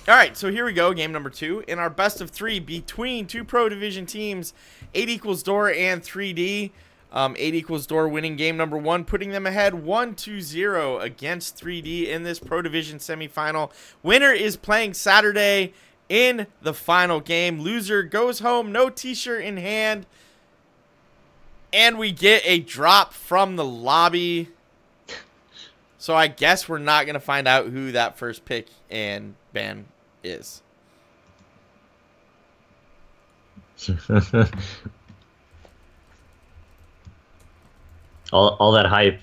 All right, so here we go. Game number 2 in our best of 3 between two Pro Division teams, 8 equals Door and 3D. 8 equals Door winning game number 1, putting them ahead 1-0 against 3D in this Pro Division semifinal. Winner is playing Saturday in the final game. Loser goes home, no t-shirt in hand. And we get a drop from the lobby. So I guess we're not going to find out who that first pick and ban is. all that hype.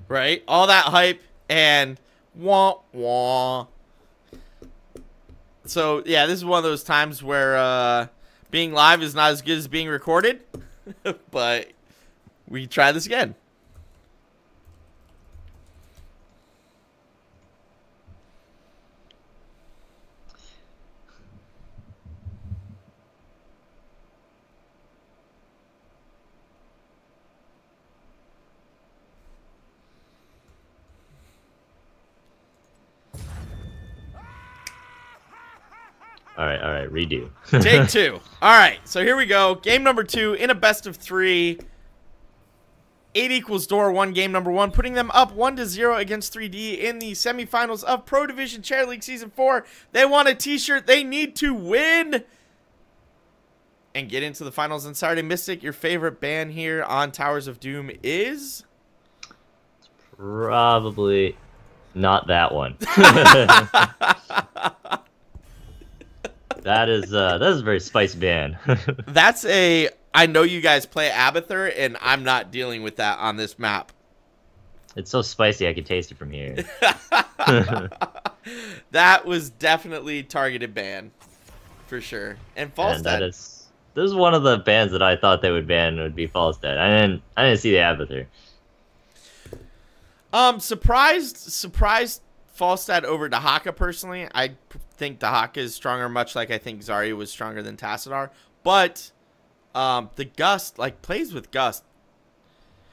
Right? All that hype and wah wah. So, yeah, this is one of those times where being live is not as good as being recorded. But we try this again. All right, redo. Take 2. All right, so here we go. Game number 2 in a best of 3. 8 equals Door won game number 1, putting them up 1-0 against 3D in the semifinals of Pro Division Chair League Season 4. They want a t-shirt. They need to win and get into the finals on Saturday. Mystic, your favorite ban here on Towers of Doom is? Probably not that one. That is a very spicy ban. That's a... I know you guys play Abathur, and I'm not dealing with that on this map. It's so spicy I can taste it from here. That was definitely targeted ban, for sure. And Falstad. This is one of the bans that I thought they would ban would be Falstad. I didn't see the Abathur. Surprised Falstad over Dahaka personally. I think Dahaka is stronger, much like I think Zarya was stronger than Tassadar. But the Gust, like, plays with Gust.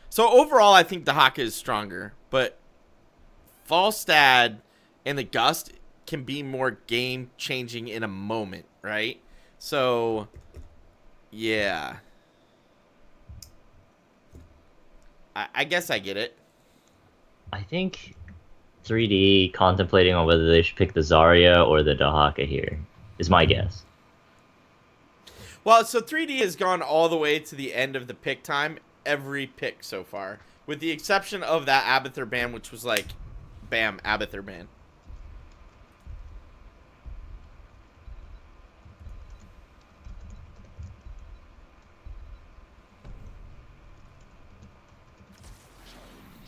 So overall, I think Dahaka is stronger. But Falstad and the Gust can be more game-changing in a moment, right? So, yeah. I guess I get it. I think 3D contemplating on whether they should pick the Zarya or the Dahaka here is my guess. Well, so 3D has gone all the way to the end of the pick time, every pick so far, with the exception of that Abathur ban, which was like, bam, Abathur ban.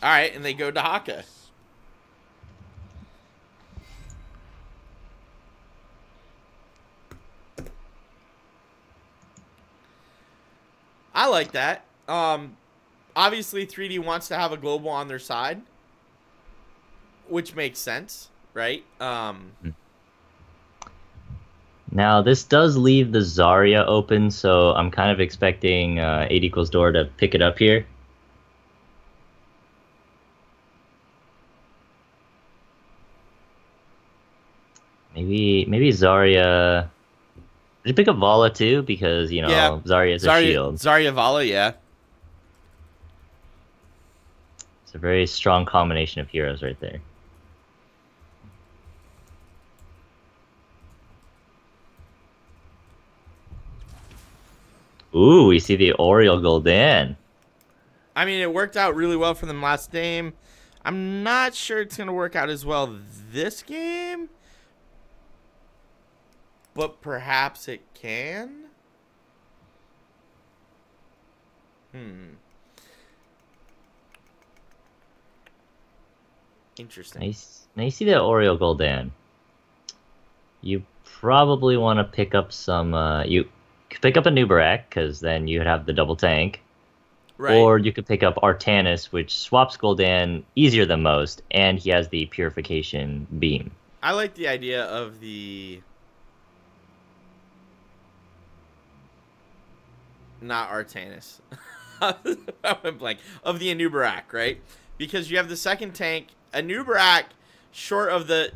All right, and they go to Haka. I like that. Obviously, 3D wants to have a global on their side, which makes sense, right? Now, this does leave the Zarya open, so I'm kind of expecting 8 equals Door to pick it up here. Maybe Zarya... Did you pick up Vala too? Because, you know, yeah. Zarya is a shield. Zarya Vala, yeah. It's a very strong combination of heroes right there. Ooh, we see the Oriole Gul'dan. I mean, it worked out really well for them last game. I'm not sure it's going to work out as well this game. But perhaps it can? Interesting. Nice. Now you see that Oriole Gul'dan. You probably want to pick up some... you could pick up a Nubarak, because then you'd have the double tank. Right. Or you could pick up Artanis, which swaps Gul'dan easier than most, and he has the Purification Beam. I like the idea of the... Not Artanis. I went blank. Of the Anubarak, right? because you have the second tank. A Nubarak, short of the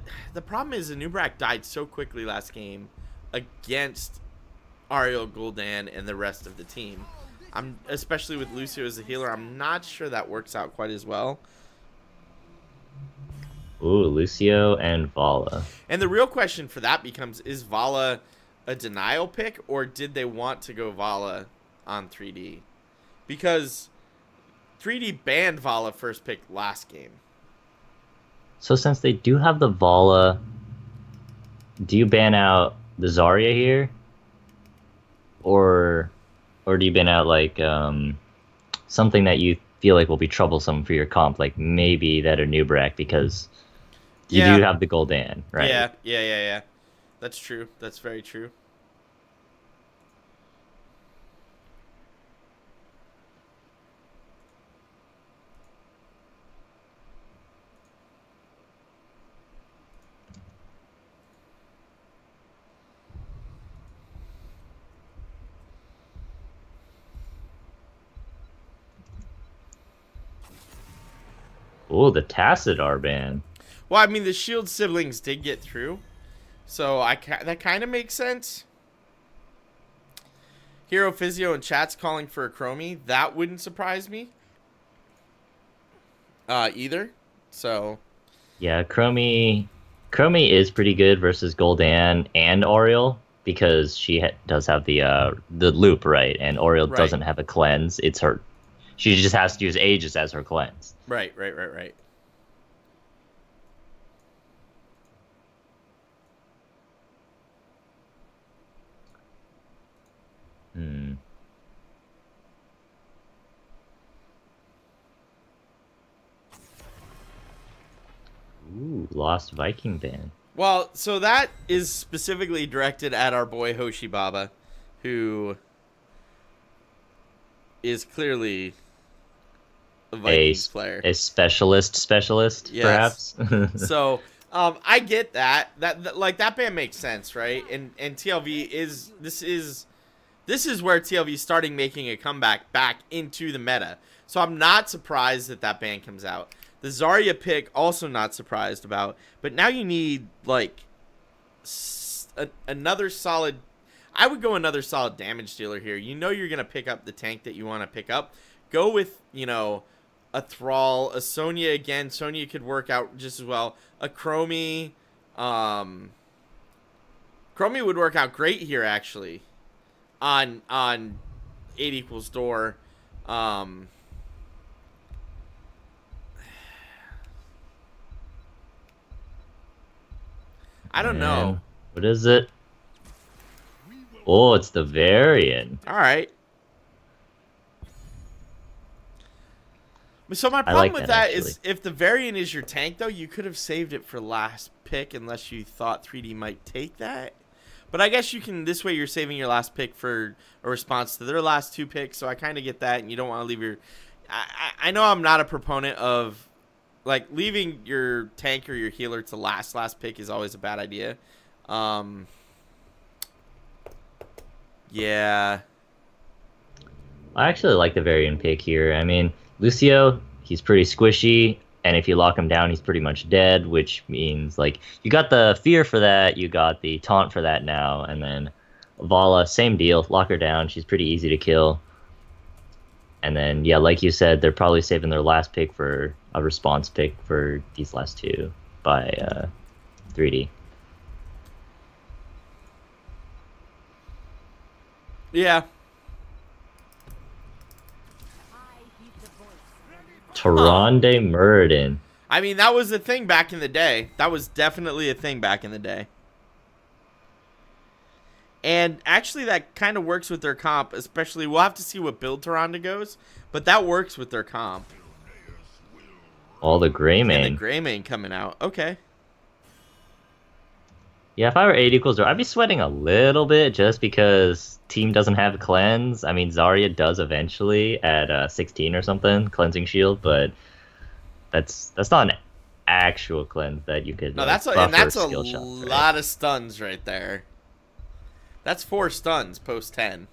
problem is a Nubarak died so quickly last game against Ariel Gul'dan and the rest of the team. Especially with Lucio as a healer, I'm not sure that works out quite as well. Ooh, Lucio and Vala. And the real question for that becomes, is Vala a denial pick, or did they want to go Vala on 3D? Because 3D banned Vala first pick last game. So since they do have the Vala, do you ban out the Zarya here? Or do you ban out like something that you feel like will be troublesome for your comp, like maybe that or Nubarak, because you do have the Gul'dan, right? Yeah. That's true. That's very true. Oh, the Tassadar ban. Well, I mean, the Shield siblings did get through, so that kind of makes sense. Hero Physio and chat's calling for a Chromie. That wouldn't surprise me either. So yeah, Chromie is pretty good versus Gul'dan and Oriel, because she does have the loop, right? And Oriel doesn't have a cleanse. It's her. She just has to use Aegis as her cleanse. Right. Ooh, Lost Viking ban. Well, so that is specifically directed at our boy Hoshi Baba, who is clearly a Vikings player. A specialist, yes. Perhaps. So, I get that. That ban makes sense, right? And TLV is this is where TLV is starting making a comeback back into the meta. So I'm not surprised that ban comes out. The Zarya pick, also not surprised about. But now you need, like, another solid... I would go another solid damage dealer here. You know you're going to pick up the tank that you want to pick up. Go with, you know, a Thrall, a Sonya again. Sonya could work out just as well. A Chromie. Chromie would work out great here, actually. On 8 equals door. I don't know. What is it? Oh, it's the Varian. All right. So my problem with that is, if the Varian is your tank, though, you could have saved it for last pick unless you thought 3D might take that. But I guess you can, this way you're saving your last pick for a response to their last 2 picks, so I kind of get that, and you don't want to leave your... I know I'm not a proponent of... Like, leaving your tank or your healer to last pick is always a bad idea. Yeah. I actually like the Varian pick here. I mean, Lucio, he's pretty squishy, and if you lock him down, he's pretty much dead, which means, like, you got the fear for that, you got the taunt for that now, and then Vala, same deal. Lock her down. She's pretty easy to kill. And then, yeah, like you said, they're probably saving their last pick for a response pick for these last 2 by 3D. Yeah. Tyrande Muradin. I mean, that was a thing back in the day. That was definitely a thing back in the day. And actually, that kind of works with their comp, especially, we'll have to see what build Tyrande goes, but that works with their comp. All the Greymane. And the Greymane coming out. Okay. Yeah, if I were 8 equals, I'd be sweating a little bit just because team doesn't have a cleanse. I mean, Zarya does eventually at 16 or something, cleansing shield, but that's not an actual cleanse that you could. No, that's a lot of stuns right there. That's 4 stuns post 10.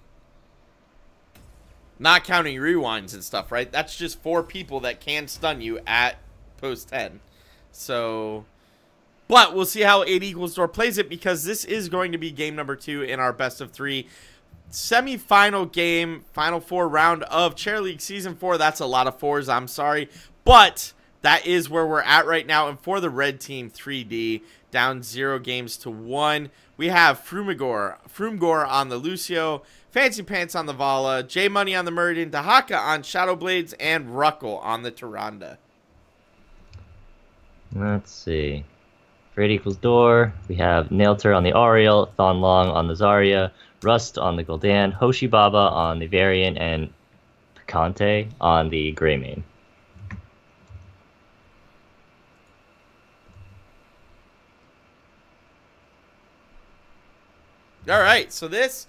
Not counting rewinds and stuff, right? That's just 4 people that can stun you at post 10. So, but we'll see how 8 equals door plays it, because this is going to be game number 2 in our best of 3 semi-final game, final 4 round of Chair League Season 4. That's a lot of 4s, I'm sorry. But that is where we're at right now. And for the red team, 3D, down 0 games to 1. We have Frumgore on the Lucio, Fancy Pants on the Vala, J Money on the Muradin, Dahaka on Shadowblades, and Ruckle on the Tyrande. Let's see. For 8 equals door, we have Nailter on the Ariel, Thon Long on the Zarya, Rust on the Gul'dan, Hoshi Baba on the Variant, and Picante on the Greymane. All right, so this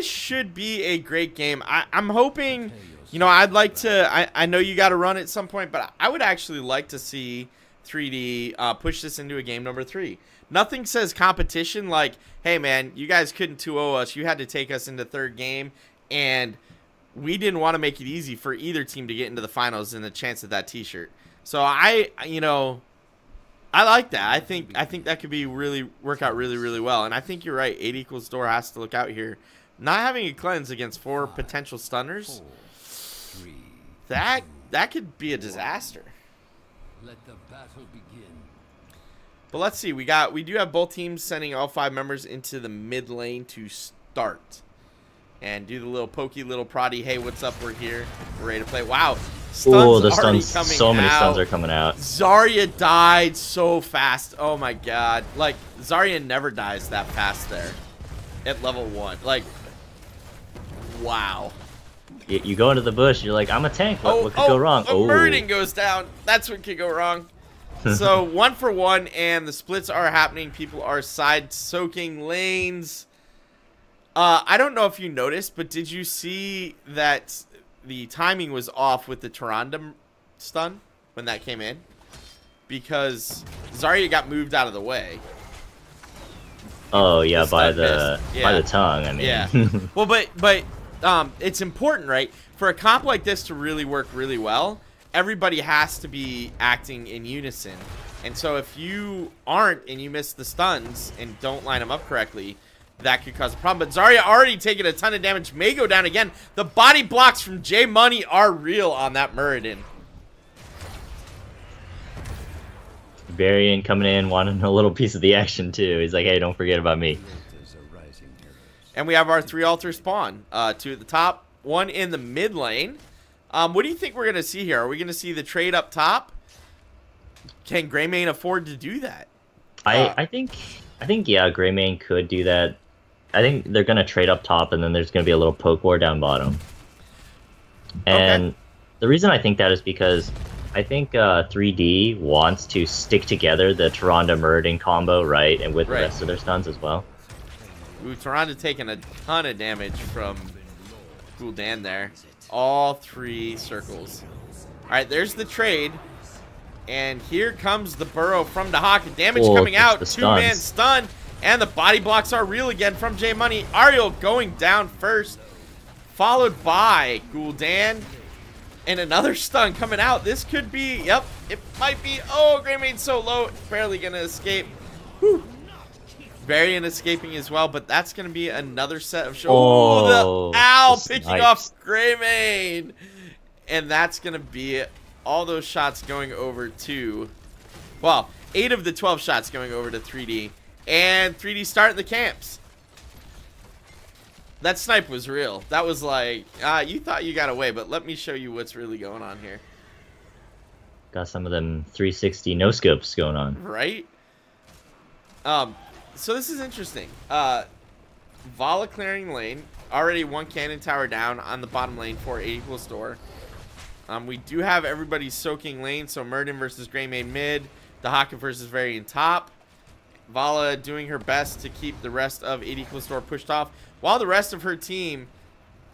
should be a great game. I'm hoping, you know, I'd like to, I know you got to run at some point, but I would actually like to see 3D push this into a game number 3. Nothing says competition like, hey, man, you guys couldn't 2-0 us. You had to take us into 3rd game, and we didn't want to make it easy for either team to get into the finals and the chance at that T-shirt. So you know, I like that. I think that could be work out really well. And I think you're right. 8 equals door has to look out here. Not having a cleanse against 4 potential stunners, that could be a disaster. Let the battle begin. But let's see. We do have both teams sending all 5 members into the mid lane to start. And do the little pokey, little proddy, hey, what's up? We're here. We're ready to play. Wow. Oh, the stuns. So many stuns are coming out. Zarya died so fast. Oh, my God. Like, Zarya never dies that fast there at level 1. Like, wow. You go into the bush, you're like, I'm a tank. What could go wrong? The Muradin goes down. That's what could go wrong. So 1 for 1, and the splits are happening. People are side soaking lanes. I don't know if you noticed, but did you see that the timing was off with the Tyrande stun when that came in? Because Zarya got moved out of the way. Oh yeah, by the tongue. I mean, yeah. Well, but it's important, right? For a comp like this to really work really well, everybody has to be acting in unison. And so if you aren't and you miss the stuns and don't line them up correctly, that could cause a problem. But Zarya already taking a ton of damage. May go down again. The body blocks from J Money are real on that Muradin. Varian coming in, wanting a little piece of the action too. He's like, hey, don't forget about me. And we have our 3 altar spawn. 2 at the top, 1 in the mid lane. What do you think we're going to see here? Are we going to see the trade up top? Can Greymane afford to do that? I think yeah, Greymane could do that. I think they're going to trade up top, and then there's going to be a little poke war down bottom. And the reason I think that is because I think 3D wants to stick together the Tyrande Muradin combo, right? And with the rest of their stuns as well. Ooh, Tyrande taking a ton of damage from Gul'dan there. All 3 circles. Alright, there's the trade. And here comes the burrow from Dahaka. Damage coming out. 2-man stun. And the body blocks are real again from J Money. Ariel going down first. Followed by Gul'dan. And another stun coming out. This could be, yep, it might be. Oh, Greymane's so low. Barely going to escape. Whew. Varian escaping as well, but that's going to be another set of shows. Oh, the Owl picking off Greymane. And that's going to be all those shots going over to, well, 8 of the 12 shots going over to 3D. And 3D starting the camps. That snipe was real. That was like, you thought you got away, but let me show you what's really going on here. Got some of them 360 no-scopes going on. Right? So this is interesting. Vala clearing lane. Already 1 cannon tower down on the bottom lane for 8 equals door. We do have everybody soaking lane, so Muradin versus Greymane mid, Dahaka versus Varian top. Vala doing her best to keep the rest of 8 equals door pushed off, while the rest of her team,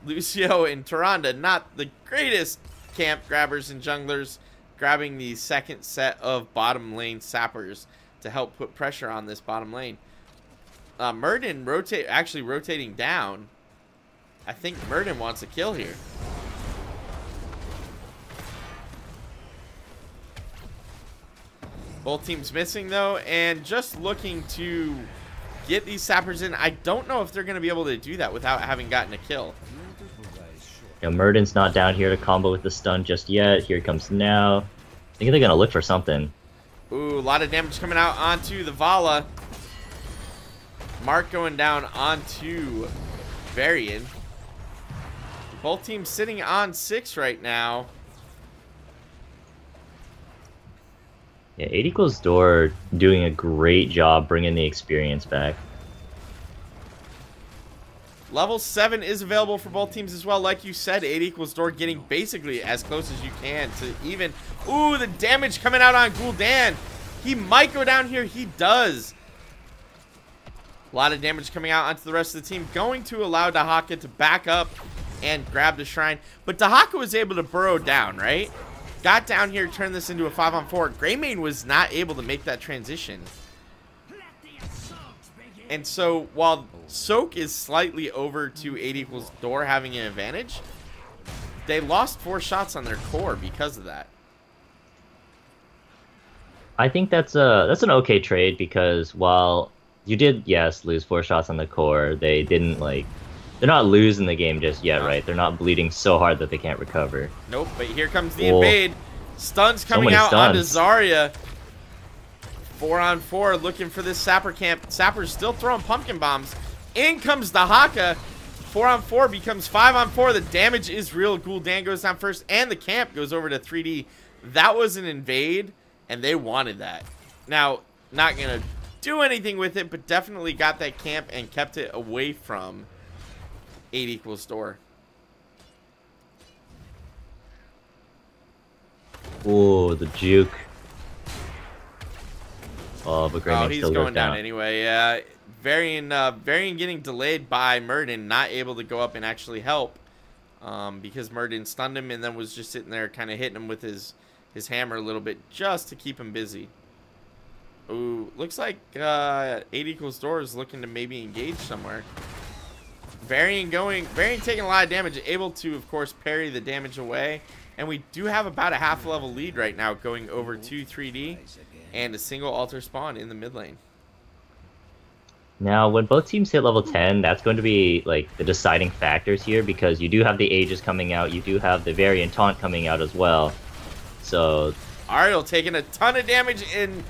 Lucio and Tyrande, not the greatest camp grabbers and junglers, grabbing the second set of bottom lane sappers to help put pressure on this bottom lane. Muradin actually rotating down. I think Muradin wants a kill here. Both teams missing, though, and just looking to get these sappers in. I don't know if they're going to be able to do that without having gotten a kill. You know, Murden's not down here to combo with the stun just yet. Here he comes now. I think they're going to look for something. Ooh, a lot of damage coming out onto the Vala. Mark going down onto Varian. Both teams sitting on 6 right now. Yeah, 8 equals door doing a great job bringing the experience back. Level 7 is available for both teams as well. Like you said, 8 equals door getting basically as close as you can to even. Ooh, the damage coming out on Gul'dan. He might go down here. He does. A lot of damage coming out onto the rest of the team. Going to allow Dahaka to back up and grab the shrine. But Dahaka was able to burrow down, right? Got down here, turned this into a 5-on-4. Greymane was not able to make that transition. And so, while Soak is slightly over to 8 equals door having an advantage, they lost 4 shots on their core because of that. I think that's an okay trade because while you did, yes, lose 4 shots on the core, they didn't, like, they're not losing the game just yet, right? They're not bleeding so hard that they can't recover. Nope, but here comes the invade. Stuns coming out onto Zarya. 4-on-4 looking for this Sapper camp. Sapper's still throwing pumpkin bombs. In comes Dahaka. 4-on-4 becomes 5-on-4. The damage is real. Gul'dan goes down first, and the camp goes over to 3D. That was an invade, and they wanted that. Now, not going to do anything with it, but definitely got that camp and kept it away from 8 equals door. Ooh, the juke. Oh, but Greymane he's still going goes down anyway. Yeah, Varian getting delayed by Murden, not able to go up and actually help because Murden stunned him and then was just sitting there kind of hitting him with his hammer a little bit just to keep him busy. Ooh, looks like 8 equals door is looking to maybe engage somewhere. Varian taking a lot of damage, able to, of course, parry the damage away. And we do have about a half level lead right now going over to 3D and a single altar spawn in the mid lane. Now, when both teams hit level 10, that's going to be like the deciding factors here because you do have the Aegis coming out, you do have the Varian taunt coming out as well. So Ariel taking a ton of damage in.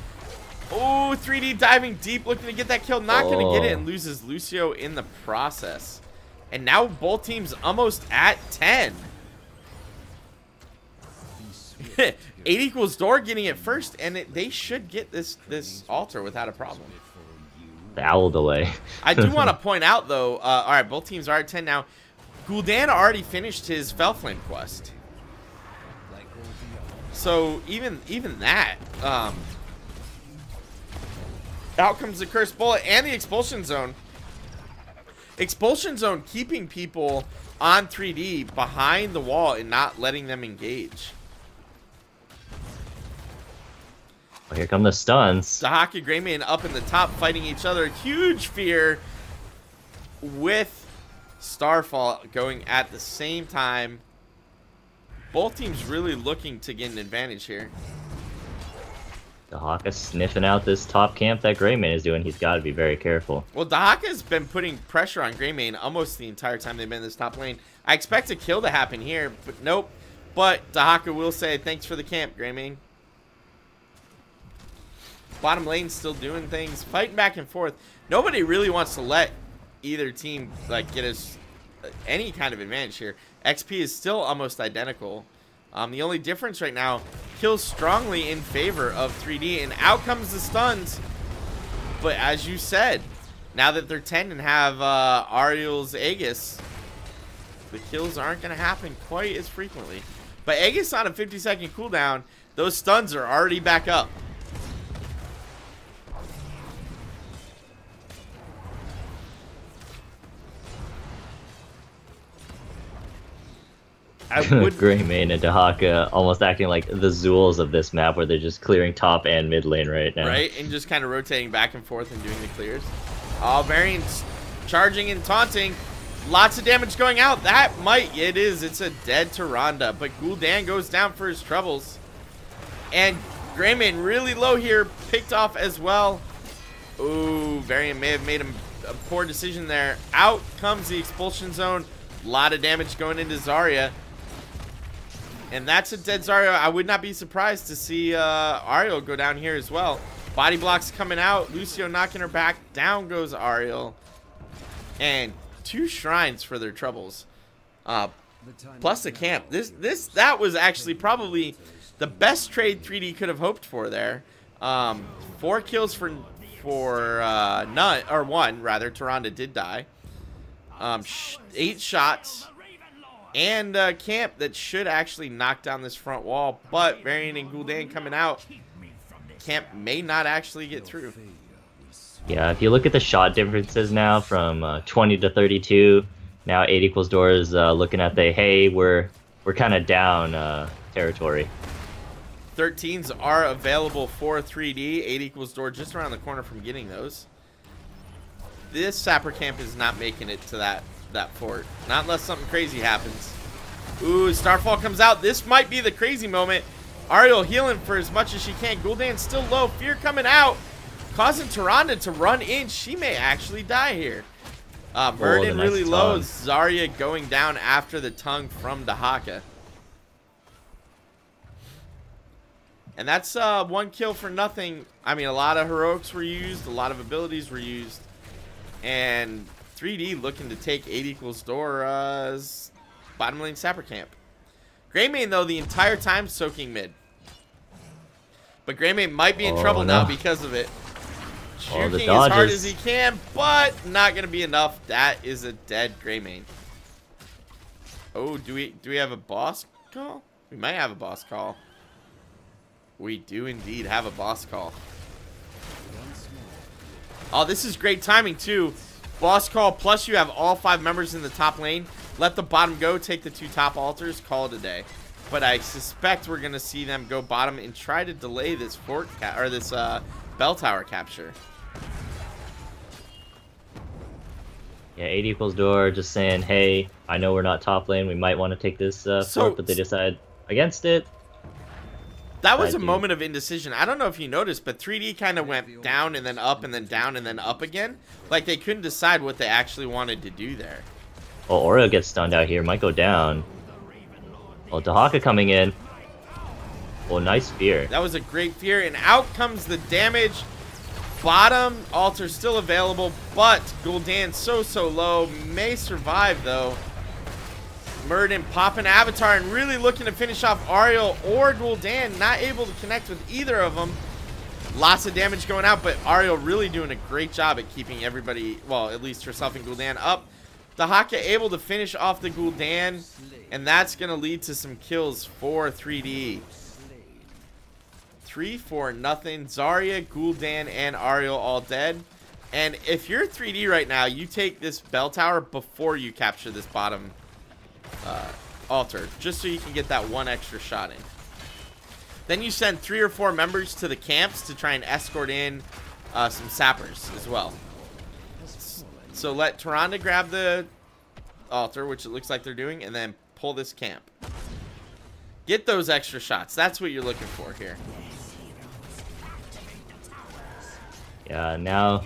Oh, 3D diving deep, looking to get that kill. Not going to get it and loses Lucio in the process. And now both teams almost at 10. 8 equals door getting it first, and they should get this altar without a problem. The owl delay. I do want to point out, though, all right, both teams are at 10 now. Gul'dan already finished his Felflame quest. So even that, out comes the Cursed Bullet and the Expulsion Zone. Expulsion Zone keeping people on 3D behind the wall and not letting them engage. Well, here come the stuns. Dahaka and Greymane up in the top fighting each other. Huge fear with Starfall going at the same time. Both teams really looking to get an advantage here. Dahaka sniffing out this top camp that Greymane is doing. He's got to be very careful. Well, Dahaka's been putting pressure on Greymane almost the entire time they've been in this top lane. I expect a kill to happen here, but nope. But Dahaka will say, thanks for the camp, Greymane. Bottom lane still doing things, fighting back and forth. Nobody really wants to let either team like get us any kind of advantage here. XP is still almost identical. The only difference right now, kills strongly in favor of 3D, and out comes the stuns. But as you said, now that they're 10 and have Ariel's Aegis, the kills aren't going to happen quite as frequently. But Aegis on a 50-second cooldown, those stuns are already back up. Greymane and Dahaka almost acting like the Zools of this map where they're just clearing top and mid lane right now. Right, and just kind of rotating back and forth and doing the clears. Oh, Varian's charging and taunting. Lots of damage going out. That might, it's a dead Tyrande, but Gul'dan goes down for his troubles. And Greymane really low here, picked off as well. Ooh, Varian may have made a poor decision there. Out comes the expulsion zone. A lot of damage going into Zarya. And that's a dead Zarya. I would not be surprised to see Ariel go down here as well. Body blocks coming out. Lucio knocking her back. Down goes Ariel. And 2 shrines for their troubles. Plus the camp. That was actually probably the best trade 3D could have hoped for there. 4 kills for none, or 1 rather. Tyrande did die. 8 shots. And camp that should actually knock down this front wall. But Varian and Gul'dan coming out. Camp may not actually get through. Yeah, if you look at the shot differences now from 20 to 32, now 8 equals doors looking at the, hey, we're kind of down territory. 13s are available for 3D. 8 equals door just around the corner from getting those. This Sapper camp is not making it to that fort. Not unless something crazy happens. Ooh, Starfall comes out. This might be the crazy moment. Ariel healing for as much as she can. Gul'dan still low. Fear coming out. Causing Tyrande to run in. She may actually die here. Burden really low. Zarya going down after the tongue from Dahaka. And that's 1 kill for nothing. I mean, a lot of heroics were used. A lot of abilities were used. And 3D looking to take 8 equals door's bottom lane Sapper camp. Greymane, though, the entire time soaking mid. But Greymane might be in trouble now because of it. Shooting as hard as he can, but not going to be enough. That is a dead Greymane. Oh, do we have a boss call? We might have a boss call. We do indeed have a boss call. Oh, this is great timing, too. Boss call, plus you have all 5 members in the top lane. Let the bottom go, take the 2 top altars, call it a day. But I suspect we're going to see them go bottom and try to delay this fort or this bell tower capture. Yeah, 8 equals door just saying, hey, I know we're not top lane. We might want to take this fort, but they decide against it. That was a moment of indecision. I don't know if you noticed, but 3D kind of went down and then up and then down and then up again. Like they couldn't decide what they actually wanted to do there. Oh, Oreo gets stunned out here. Might go down. Oh, Dahaka coming in. Oh, nice fear. That was a great fear. And out comes the damage. Bottom altar still available, but Gul'dan so low. May survive, though. Murden popping Avatar and really looking to finish off Ariel or Gul'dan. Not able to connect with either of them. Lots of damage going out, but Ariel really doing a great job at keeping everybody, well, at least herself and Gul'dan up. Dahaka able to finish off the Gul'dan, and that's going to lead to some kills for 3D. 3-4 nothing. Zarya, Gul'dan, and Ariel all dead. And if you're 3D right now, you take this bell tower before you capture this bottom altar, just so you can get that 1 extra shot in. Then you send 3 or 4 members to the camps to try and escort in some sappers as well. So let Tyrande grab the altar, which it looks like they're doing, and then pull this camp. Get those extra shots. That's what you're looking for here. Yeah, now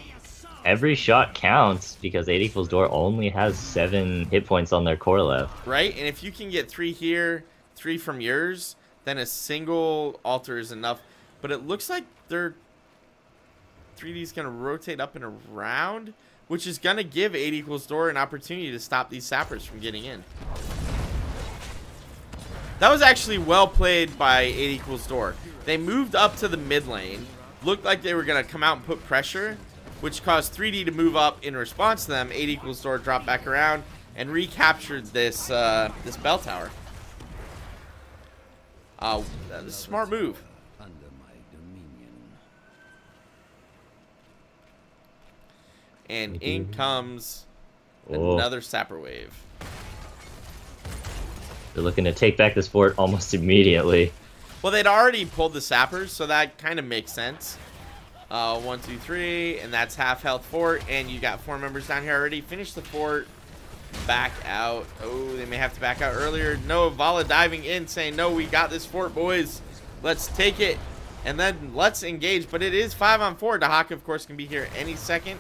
every shot counts because 8 equals door only has 7 hit points on their core left. Right, and if you can get 3 here, 3 from yours, then a single altar is enough. But it looks like their 3D's going to rotate up and around, which is going to give 8 equals door an opportunity to stop these sappers from getting in. That was actually well played by 8 equals door. They moved up to the mid lane. Looked like they were going to come out and put pressure, which caused 3D to move up in response to them. 8 equals door dropped back around and recaptured this this bell tower. That was a smart move. Under my dominion. And in comes another sapper wave. They're looking to take back this fort almost immediately. Well, they'd already pulled the sappers, so that kind of makes sense. 1, 2, 3, and that's half health fort, and you got 4 members down here already. Finish the fort. Back out. Oh, they may have to back out earlier. No, Vala diving in, saying, no, we got this fort, boys. Let's take it. And then let's engage. But it is 5-on-4. Dahaka, of course, can be here any second.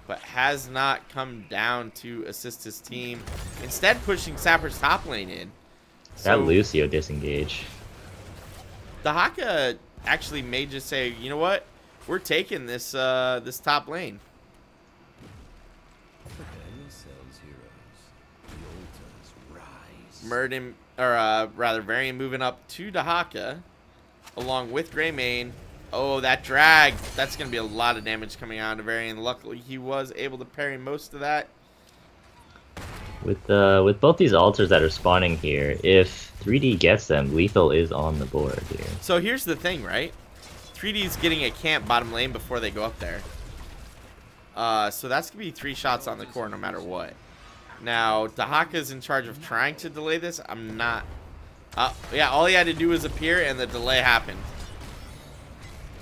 But has not come down to assist his team. Instead, pushing Sapper's top lane in. That Lucio disengage. Dahaka actually may just say, you know what? We're taking this this top lane. Murden, or rather, Varian moving up to Dahaka, along with Greymane. Oh, that drag. That's going to be a lot of damage coming out of Varian. Luckily, he was able to parry most of that. With both these altars that are spawning here, if 3D gets them, lethal is on the board here. So here's the thing, right? 3D's getting a camp bottom lane before they go up there. So that's going to be 3 shots on the core no matter what. Now, Dahaka's in charge of trying to delay this. I'm not... yeah, all he had to do was appear, and the delay happened.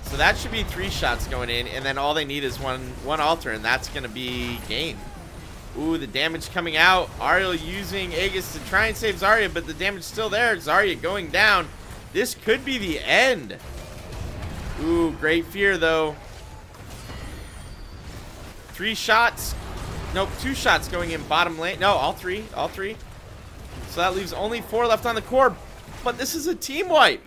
So that should be 3 shots going in, and then all they need is one altar, and that's going to be game. Ooh, the damage coming out. Ariel using Aegis to try and save Zarya, but the damage still there. Zarya going down. This could be the end. Ooh, great fear, though. 3 shots. Nope, 2 shots going in bottom lane. No, all 3. All 3. So that leaves only 4 left on the core. But this is a team wipe.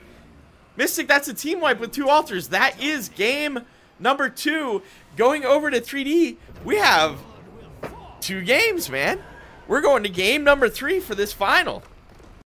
Mystic, that's a team wipe with 2 altars. That is game number 2. Going over to 3D, we have 2 games, man. We're going to game number 3 for this final.